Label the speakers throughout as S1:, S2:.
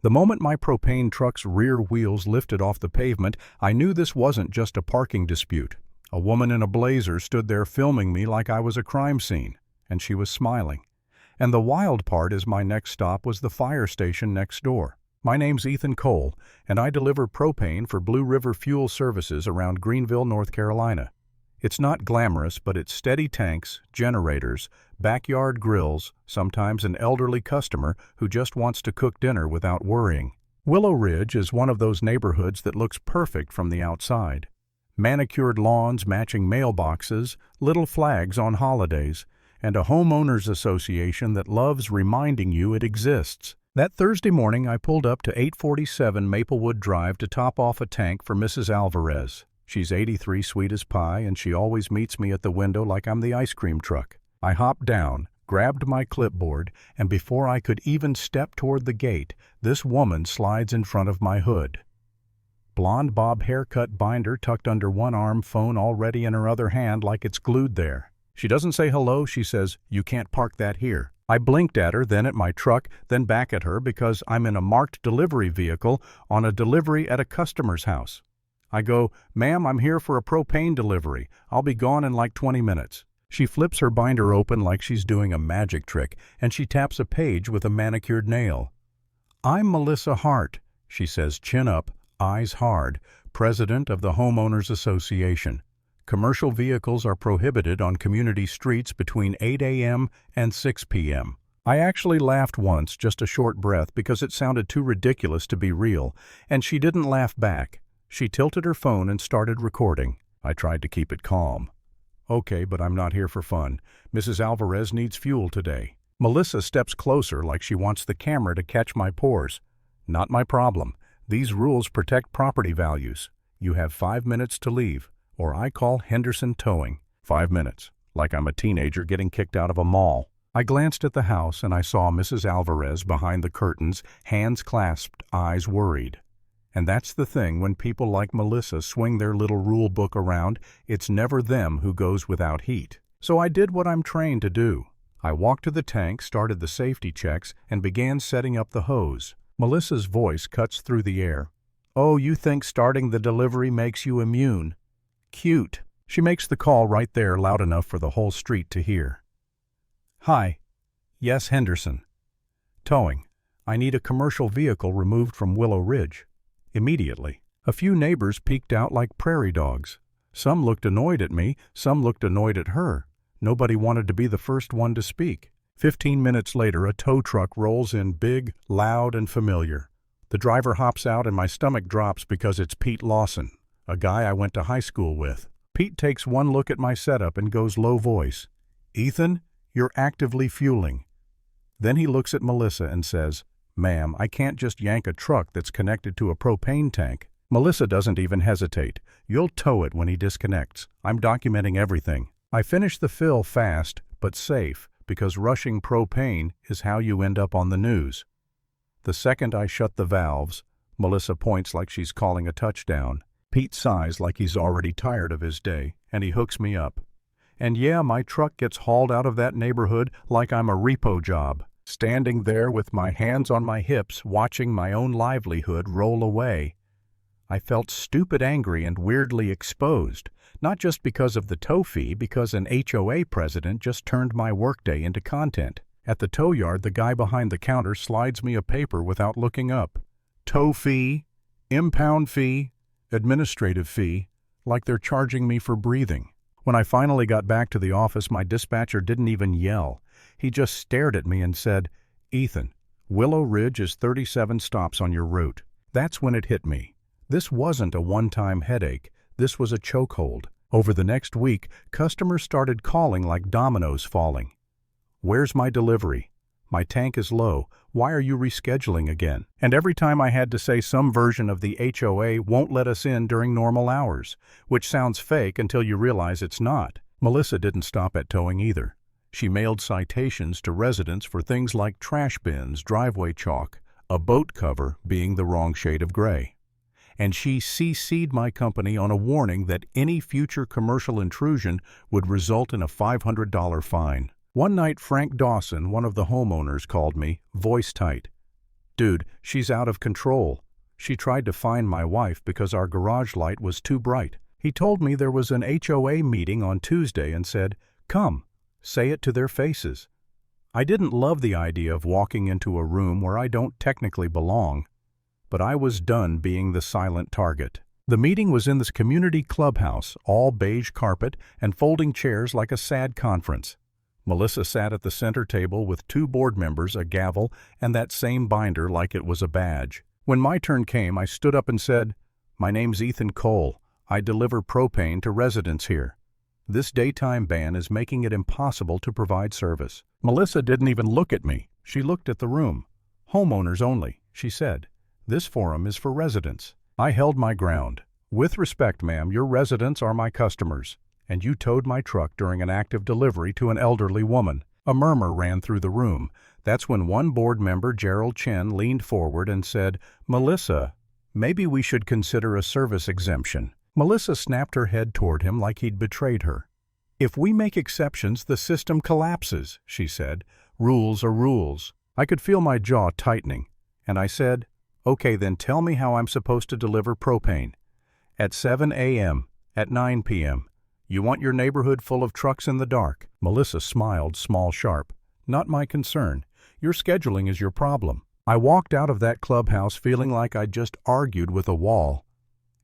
S1: The moment my propane truck's rear wheels lifted off the pavement, I knew this wasn't just a parking dispute. A woman in a blazer stood there filming me like I was a crime scene, and she was smiling. And the wild part is my next stop was the fire station next door. My name's Ethan Cole, and I deliver propane for Blue River Fuel Services around Greenville, North Carolina. It's not glamorous, but it's steady tanks, generators, backyard grills, sometimes an elderly customer who just wants to cook dinner without worrying. Willow Ridge is one of those neighborhoods that looks perfect from the outside. Manicured lawns matching mailboxes, little flags on holidays, and a homeowners association that loves reminding you it exists. That Thursday morning, I pulled up to 847 Maplewood Drive to top off a tank for Mrs. Alvarez. She's 83, sweet as pie, and she always meets me at the window like I'm the ice cream truck. I hopped down, grabbed my clipboard, and before I could even step toward the gate, this woman slides in front of my hood. Blonde bob haircut, binder tucked under one arm, phone already in her other hand like it's glued there. She doesn't say hello, she says, "You can't park that here." I blinked at her, then at my truck, then back at her because I'm in a marked delivery vehicle on a delivery at a customer's house. I go, "Ma'am, I'm here for a propane delivery. I'll be gone in like 20 minutes. She flips her binder open like she's doing a magic trick, and she taps a page with a manicured nail. "I'm Melissa Hart," she says, chin up, eyes hard, president of the Homeowners Association. Commercial vehicles are prohibited on community streets between 8 a.m. and 6 p.m. I actually laughed once, just a short breath, because it sounded too ridiculous to be real, and she didn't laugh back. She tilted her phone and started recording. I tried to keep it calm. "Okay, but I'm not here for fun. Mrs. Alvarez needs fuel today." Melissa steps closer like she wants the camera to catch my pores. "Not my problem. These rules protect property values. You have 5 minutes to leave, or I call Henderson Towing." 5 minutes. Like I'm a teenager getting kicked out of a mall. I glanced at the house and I saw Mrs. Alvarez behind the curtains, hands clasped, eyes worried. And that's the thing when people like Melissa swing their little rule book around, it's never them who goes without heat. So I did what I'm trained to do. I walked to the tank, started the safety checks, and began setting up the hose. Melissa's voice cuts through the air. "Oh, you think starting the delivery makes you immune? Cute." She makes the call right there loud enough for the whole street to hear. "Hi. Yes, Henderson. Towing. I need a commercial vehicle removed from Willow Ridge. Immediately." A few neighbors peeked out like prairie dogs. Some looked annoyed at me, some looked annoyed at her. Nobody wanted to be the first one to speak. 15 minutes later, a tow truck rolls in big, loud, and familiar. The driver hops out and my stomach drops because it's Pete Lawson, a guy I went to high school with. Pete takes one look at my setup and goes low voice, "Ethan, you're actively fueling." Then he looks at Melissa and says, "Ma'am, I can't just yank a truck that's connected to a propane tank." Melissa doesn't even hesitate. "You'll tow it when he disconnects. I'm documenting everything." I finish the fill fast, but safe, because rushing propane is how you end up on the news. The second I shut the valves, Melissa points like she's calling a touchdown. Pete sighs like he's already tired of his day, and he hooks me up. And yeah, my truck gets hauled out of that neighborhood like I'm a repo job. Standing there with my hands on my hips, watching my own livelihood roll away. I felt stupid angry and weirdly exposed, not just because of the tow fee, because an HOA president just turned my workday into content. At the tow yard, the guy behind the counter slides me a paper without looking up. Tow fee, impound fee, administrative fee, like they're charging me for breathing. When I finally got back to the office, my dispatcher didn't even yell. He just stared at me and said, "Ethan, Willow Ridge is 37 stops on your route." That's when it hit me. This wasn't a one-time headache. This was a chokehold. Over the next week, customers started calling like dominoes falling. "Where's my delivery? My tank is low. Why are you rescheduling again?" And every time I had to say some version of the HOA won't let us in during normal hours, which sounds fake until you realize it's not. Melissa didn't stop at towing either. She mailed citations to residents for things like trash bins, driveway chalk, a boat cover being the wrong shade of gray. And she CC'd my company on a warning that any future commercial intrusion would result in a $500 fine. One night, Frank Dawson, one of the homeowners, called me, voice tight. Dude, she's out of control. She tried to find my wife because our garage light was too bright. He told me there was an HOA meeting on Tuesday and said, "Come, say it to their faces." I didn't love the idea of walking into a room where I don't technically belong, but I was done being the silent target. The meeting was in this community clubhouse, all beige carpet and folding chairs like a sad conference. Melissa sat at the center table with 2 board members, a gavel, and that same binder like it was a badge. When my turn came, I stood up and said, "My name's Ethan Cole. I deliver propane to residents here. This daytime ban is making it impossible to provide service." Melissa didn't even look at me. She looked at the room. "Homeowners only," she said. "This forum is for residents." I held my ground. "With respect, ma'am, your residents are my customers, and you towed my truck during an active delivery to an elderly woman." A murmur ran through the room. That's when one board member, Gerald Chen, leaned forward and said, "Melissa, maybe we should consider a service exemption." Melissa snapped her head toward him like he'd betrayed her. "If we make exceptions, the system collapses," she said. "Rules are rules." I could feel my jaw tightening, and I said, "Okay, then tell me how I'm supposed to deliver propane. At 7 a.m., at 9 p.m., you want your neighborhood full of trucks in the dark." Melissa smiled, small, sharp. "Not my concern. Your scheduling is your problem." I walked out of that clubhouse feeling like I'd just argued with a wall.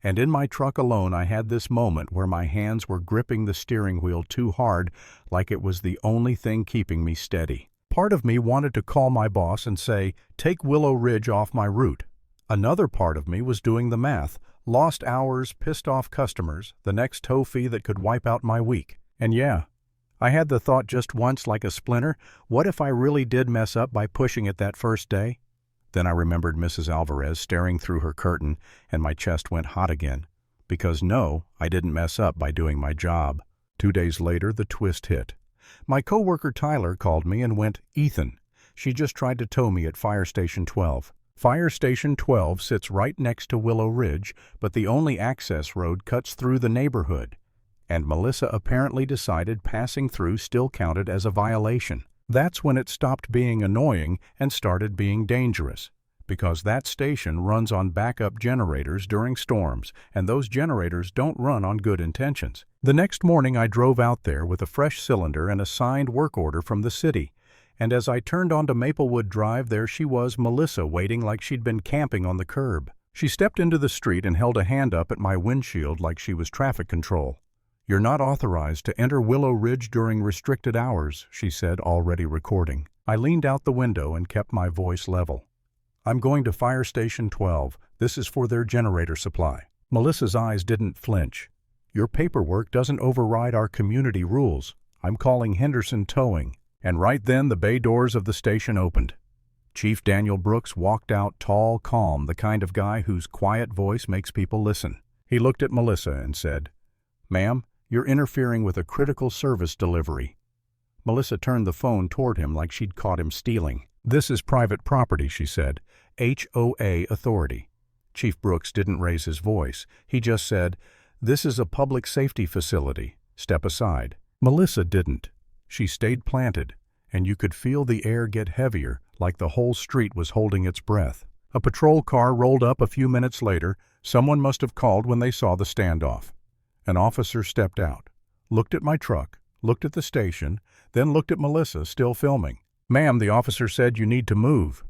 S1: And in my truck alone, I had this moment where my hands were gripping the steering wheel too hard, like it was the only thing keeping me steady. Part of me wanted to call my boss and say, "Take Willow Ridge off my route." Another part of me was doing the math. Lost hours, pissed off customers, the next tow fee that could wipe out my week. And yeah, I had the thought just once like a splinter, what if I really did mess up by pushing it that first day? Then I remembered Mrs. Alvarez staring through her curtain, and my chest went hot again. Because no, I didn't mess up by doing my job. 2 days later, the twist hit. My coworker Tyler called me and went, "Ethan, she just tried to tow me at Fire Station 12. Fire Station 12 sits right next to Willow Ridge, but the only access road cuts through the neighborhood. And Melissa apparently decided passing through still counted as a violation. That's when it stopped being annoying and started being dangerous. Because that station runs on backup generators during storms, and those generators don't run on good intentions." The next morning I drove out there with a fresh cylinder and a signed work order from the city. And as I turned onto Maplewood Drive, there she was, Melissa, waiting like she'd been camping on the curb. She stepped into the street and held a hand up at my windshield like she was traffic control. "You're not authorized to enter Willow Ridge during restricted hours," she said, already recording. I leaned out the window and kept my voice level. "I'm going to Fire Station 12. This is for their generator supply." Melissa's eyes didn't flinch. "Your paperwork doesn't override our community rules. I'm calling Henderson Towing." And right then the bay doors of the station opened. Chief Daniel Brooks walked out, tall, calm, the kind of guy whose quiet voice makes people listen. He looked at Melissa and said, "Ma'am, you're interfering with a critical service delivery." Melissa turned the phone toward him like she'd caught him stealing. "This is private property," she said. "HOA authority." Chief Brooks didn't raise his voice. He just said, "This is a public safety facility. Step aside." Melissa didn't. She stayed planted, and you could feel the air get heavier, like the whole street was holding its breath. A patrol car rolled up a few minutes later. Someone must have called when they saw the standoff. An officer stepped out, looked at my truck, looked at the station, then looked at Melissa, still filming. "Ma'am," the officer said, "you need to move."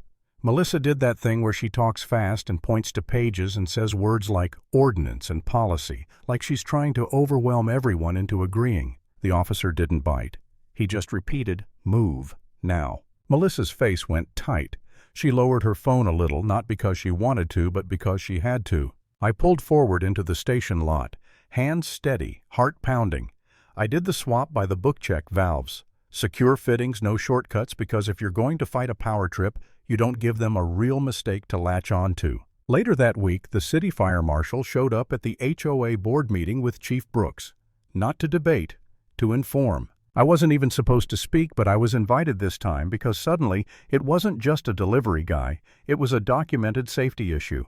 S1: Melissa did that thing where she talks fast and points to pages and says words like ordinance and policy, like she's trying to overwhelm everyone into agreeing. The officer didn't bite. He just repeated, "Move, now." Melissa's face went tight. She lowered her phone a little, not because she wanted to, but because she had to. I pulled forward into the station lot, hands steady, heart pounding. I did the swap by the book check valves. Secure fittings, no shortcuts, because if you're going to fight a power trip, you don't give them a real mistake to latch on to. Later that week, the city fire marshal showed up at the HOA board meeting with Chief Brooks. Not to debate, to inform. I wasn't even supposed to speak, but I was invited this time because suddenly it wasn't just a delivery guy, it was a documented safety issue.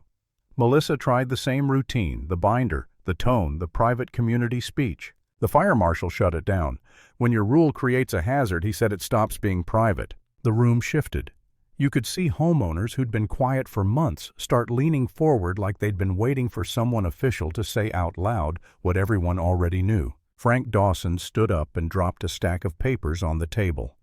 S1: Melissa tried the same routine, the binder, the tone, the private community speech. The fire marshal shut it down. When your rule creates a hazard, he said, it stops being private. The room shifted. You could see homeowners who'd been quiet for months start leaning forward like they'd been waiting for someone official to say out loud what everyone already knew. Frank Dawson stood up and dropped a stack of papers on the table.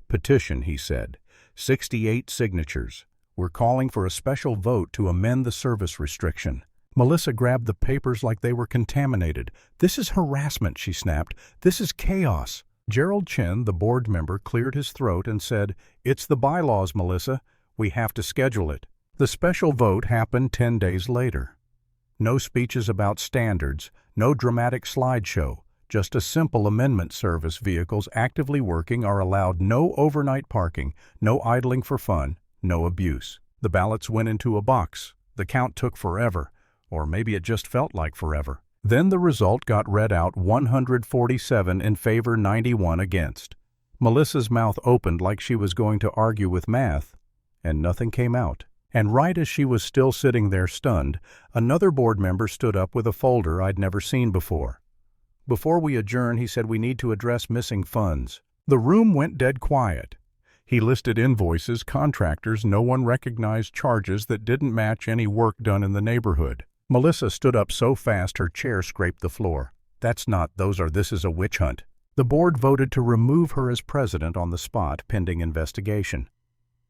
S1: "Petition," he said. 68 signatures. We're calling for a special vote to amend the service restriction. Melissa grabbed the papers like they were contaminated. "This is harassment," she snapped. "This is chaos." Gerald Chen, the board member, cleared his throat and said, "It's the bylaws, Melissa. We have to schedule it." The special vote happened 10 days later. No speeches about standards, no dramatic slideshow, just a simple amendment. Service vehicles actively working are allowed no overnight parking, no idling for fun, no abuse. The ballots went into a box. The count took forever, or maybe it just felt like forever. Then the result got read out: 147 in favor, 91 against. Melissa's mouth opened like she was going to argue with math, and nothing came out. And right as she was still sitting there stunned, another board member stood up with a folder I'd never seen before. "Before we adjourn," he said, "we need to address missing funds." The room went dead quiet. He listed invoices, contractors, no one recognized charges that didn't match any work done in the neighborhood. Melissa stood up so fast her chair scraped the floor. This is a witch hunt." The board voted to remove her as president on the spot pending investigation.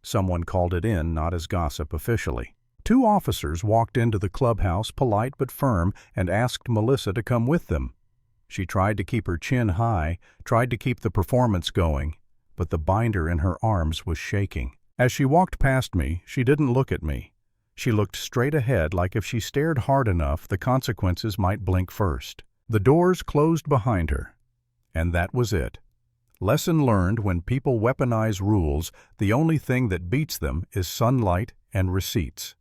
S1: Someone called it in, not as gossip officially. 2 officers walked into the clubhouse, polite but firm, and asked Melissa to come with them. She tried to keep her chin high, tried to keep the performance going, but the binder in her arms was shaking. As she walked past me, she didn't look at me. She looked straight ahead, like if she stared hard enough, the consequences might blink first. The doors closed behind her. And that was it. Lesson learned: when people weaponize rules, the only thing that beats them is sunlight and receipts.